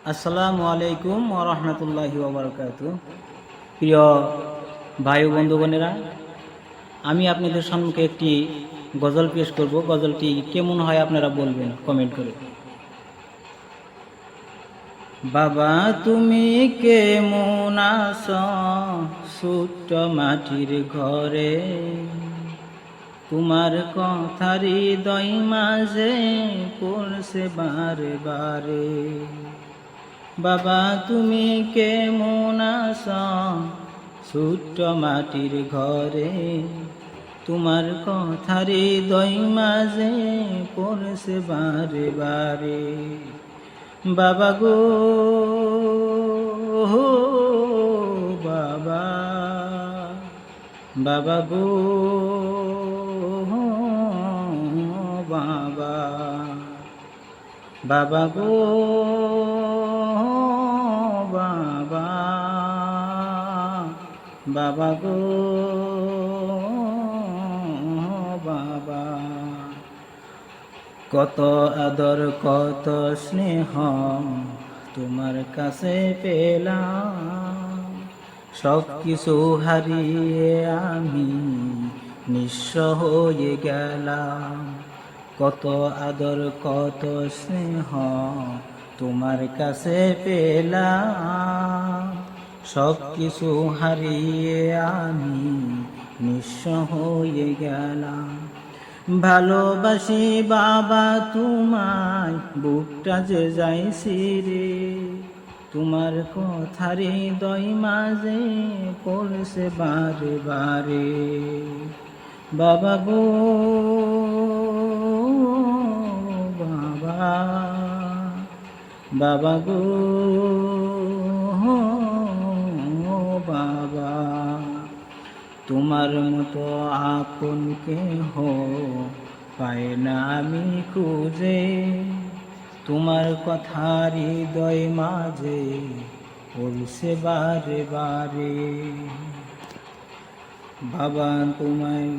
আসসালামু আলাইকুম ওয়া রাহমাতুল্লাহি ওয়া বারাকাতুহু। প্রিয় ভাই ও বন্ধুগণেরা, আমি আপনাদের সম্মুখে একটি গজল পেশ করব। গজলটি কেমন হয় আপনারা বলবেন কমেন্ট করে। বাবা তুমি কেমন আছো ছোট্ট মাটির ঘরে, তোমার কথা হৃদয় মাঝে পড়ছে বারে বারে। বাবা তুমি কেমন আছো ছোট্ট মাটির ঘরে, তোমার কথা হৃদয় মাঝে পড়ছে বারে বারে। বাবা গো বাবা, বাবা গো বাবা, বাবা গো বাবা, বাবা গো বাবা। কত আদর কত স্নেহ তোমার কাছে পেলাম, সব কিছু হারিয়ে আমি নিঃস্ব হয়ে গেলাম। কত আদর কত স্নেহ তোমার কাছে পেলাম, সব কিছু হারিয়ে আমি নিঃস্ব হয়ে গেলাম। ভালোবাসি বাবা তোমায়, বুকটা যে যাইছি রে, তোমার কথা হৃদয় মাঝে পড়ছে বারে বারে। বাবা গো বাবা, বাবা গো বাবা, তোমার মতো আপন কেহ পাই না আমি খুঁজে, তোমার কথা হৃদয় মাঝে পড়ছে বারে বারে। বাবা তোমায়